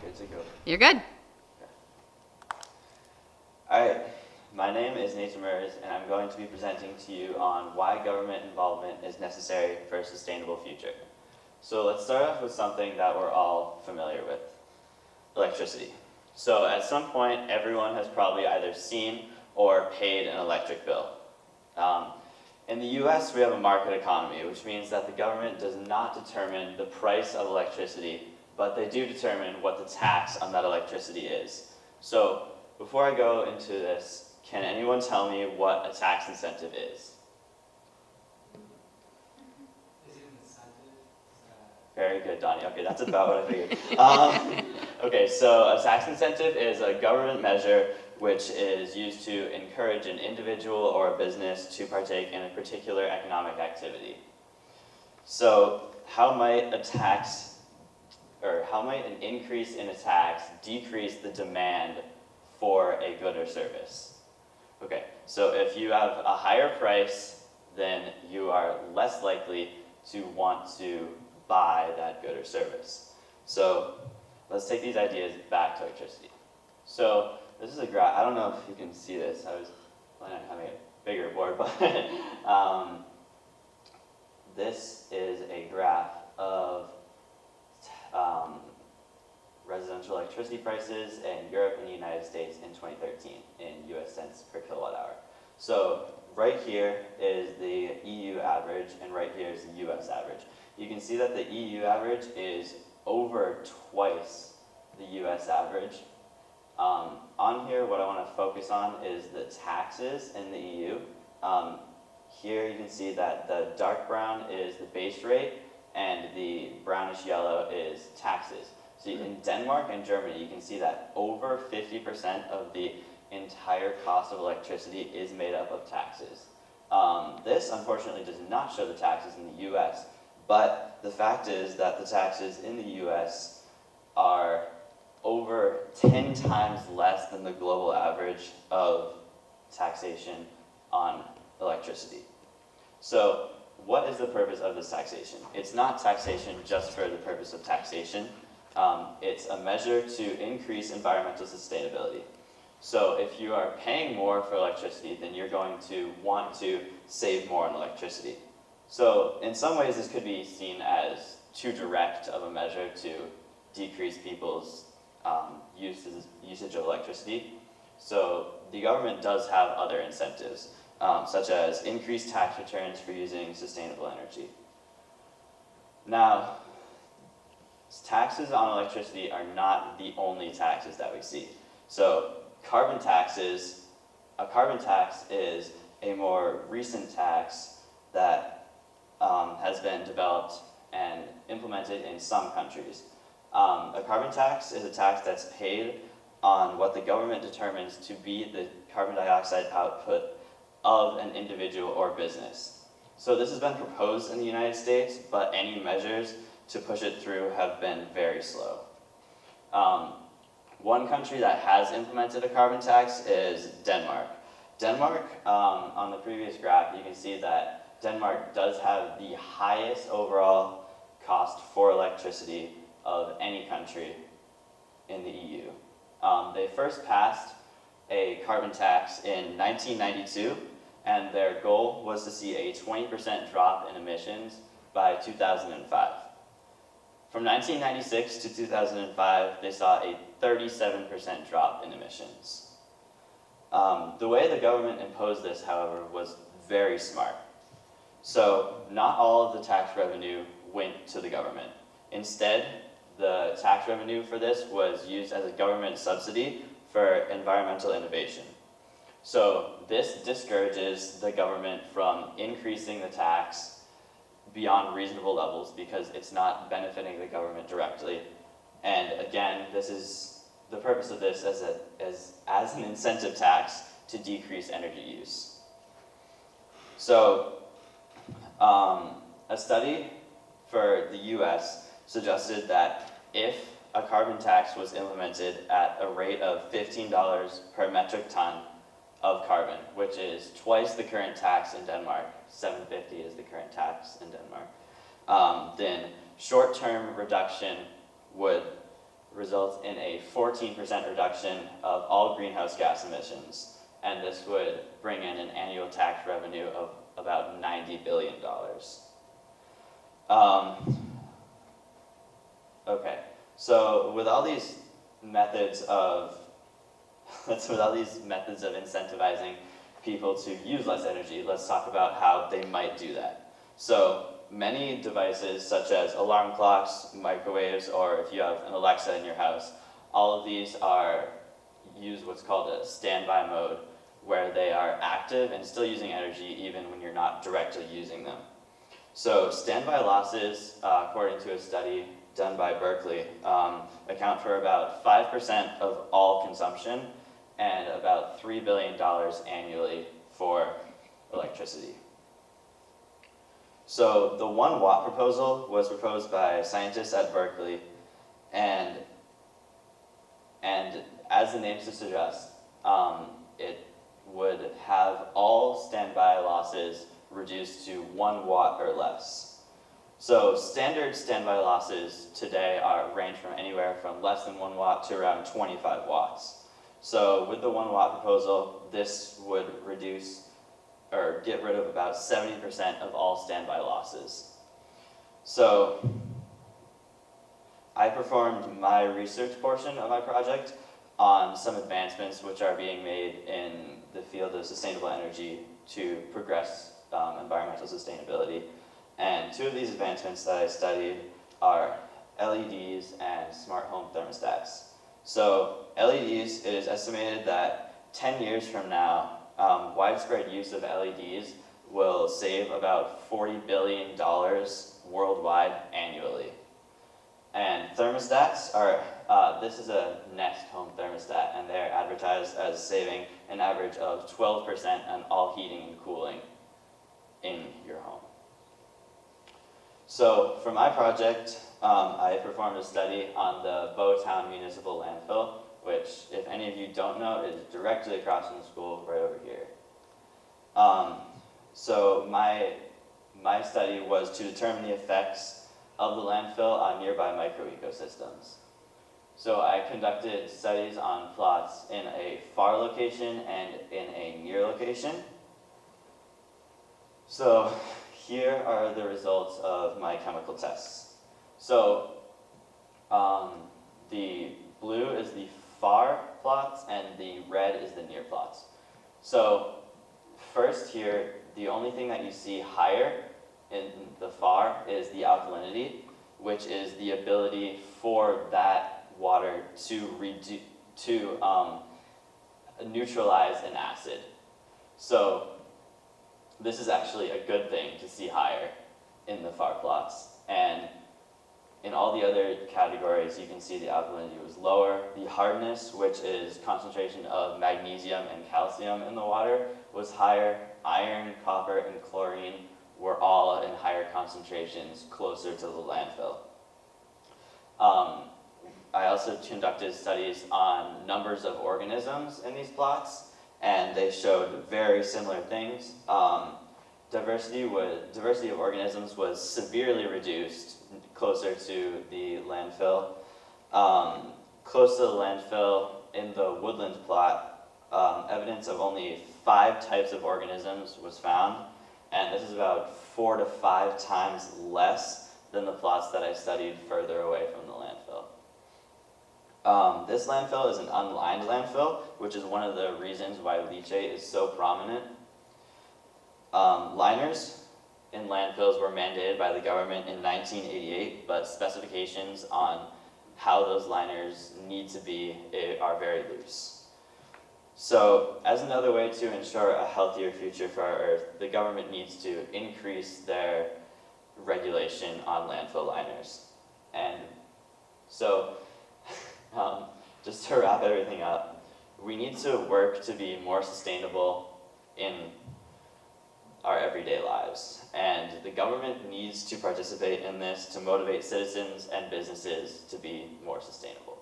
Good to go. You're good. Alright, my name is Nathan Mers, and I'm going to be presenting to you on why government involvement is necessary for a sustainable future. So let's start off with something that we're all familiar with, electricity. So at some point, everyone has probably either seen or paid an electric bill. In the US, we have a market economy, which means that the government does not determine the price of electricity, but they do determine what the tax on that electricity is. So before I go into this, can anyone tell me what a tax incentive is? Is it an incentive? Very good, Donnie. Okay, that's about what I figured. Okay, so a tax incentive is a government measure which is used to encourage an individual or a business to partake in a particular economic activity. So how might an increase in a tax decrease the demand for a good or service? Okay, so if you have a higher price, then you are less likely to want to buy that good or service. So let's take these ideas back to electricity. So this is a graph. I don't know if you can see this. I was planning on having a bigger board, but this is a graph of residential electricity prices in Europe and the United States in 2013 in US cents per kilowatt hour. So right here is the EU average, and right here is the US average. You can see that the EU average is over twice the US average. On here, what I want to focus on is the taxes in the EU. Here you can see that the dark brown is the base rate, and the brownish yellow is taxes. So in Denmark and Germany, you can see that over 50% of the entire cost of electricity is made up of taxes. This, unfortunately, does not show the taxes in the US, but the fact is that the taxes in the US are over 10 times less than the global average of taxation on electricity. So what is the purpose of this taxation? It's not taxation just for the purpose of taxation. It's a measure to increase environmental sustainability. So if you are paying more for electricity, then you're going to want to save more on electricity. So in some ways, this could be seen as too direct of a measure to decrease people's usage of electricity. So the government does have other incentives, such as increased tax returns for using sustainable energy. Now, taxes on electricity are not the only taxes that we see. So a carbon tax is a more recent tax that has been developed and implemented in some countries. A carbon tax is a tax that's paid on what the government determines to be the carbon dioxide output of an individual or business. So this has been proposed in the United States, but any measures to push it through have been very slow. One country that has implemented a carbon tax is Denmark. Denmark, on the previous graph, you can see that Denmark does have the highest overall cost for electricity of any country in the EU. They first passed a carbon tax in 1992, and their goal was to see a 20% drop in emissions by 2005. From 1996 to 2005, they saw a 37% drop in emissions. The way the government imposed this, however, was very smart. So not all of the tax revenue went to the government. Instead, the tax revenue for this was used as a government subsidy for environmental innovation. So this discourages the government from increasing the tax beyond reasonable levels because it's not benefiting the government directly. And again, this is the purpose of this as an incentive tax to decrease energy use. So a study for the US suggested that if a carbon tax was implemented at a rate of $15 per metric ton of carbon, which is twice the current tax in Denmark, $7.50 is the current tax in Denmark, then short-term reduction would results in a 14% reduction of all greenhouse gas emissions, and this would bring in an annual tax revenue of about $90 billion. Okay, so with all these methods of incentivizing people to use less energy, let's talk about how they might do that. So many devices such as alarm clocks, microwaves, or if you have an Alexa in your house, all of these use what's called a standby mode, where they are active and still using energy even when you're not directly using them. So standby losses, according to a study done by Berkeley, account for about 5% of all consumption and about $3 billion annually for electricity. So the 1 watt proposal was proposed by scientists at Berkeley, and as the name suggests, it would have all standby losses reduced to 1 watt or less. So standard standby losses today range from anywhere from less than 1 watt to around 25 watts. So with the 1 watt proposal, this would reduce or get rid of about 70% of all standby losses. So I performed my research portion of my project on some advancements which are being made in the field of sustainable energy to progress environmental sustainability. And 2 of these advancements that I studied are LEDs and smart home thermostats. So LEDs, it is estimated that 10 years from now, widespread use of LEDs will save about $40 billion worldwide annually. And thermostats this is a Nest home thermostat, and they're advertised as saving an average of 12% on all heating and cooling in your home. So for my project, I performed a study on the Bowtown Municipal Landfill, which, if any of you don't know, is directly across from the school, right over here. So my study was to determine the effects of the landfill on nearby microecosystems. So I conducted studies on plots in a far location and in a near location. So here are the results of my chemical tests. So the blue is the far plots and the red is the near plots. So first here, the only thing that you see higher in the far is the alkalinity, which is the ability for that water to neutralize an acid. So this is actually a good thing to see higher in the far plots. And in all the other categories, you can see the alkalinity was lower. The hardness, which is concentration of magnesium and calcium in the water, was higher. Iron, copper, and chlorine were all in higher concentrations closer to the landfill. I also conducted studies on numbers of organisms in these plots, and they showed very similar things. Diversity of organisms was severely reduced closer to the landfill. Close to the landfill, in the woodland plot, evidence of only 5 types of organisms was found, and this is about 4 to 5 times less than the plots that I studied further away from the landfill. This landfill is an unlined landfill, which is one of the reasons why leachate is so prominent. Liners in landfills were mandated by the government in 1988, but specifications on how those liners need to be are very loose. So, as another way to ensure a healthier future for our Earth, the government needs to increase their regulation on landfill liners. And so, just to wrap everything up, we need to work to be more sustainable in our everyday lives. And the government needs to participate in this to motivate citizens and businesses to be more sustainable.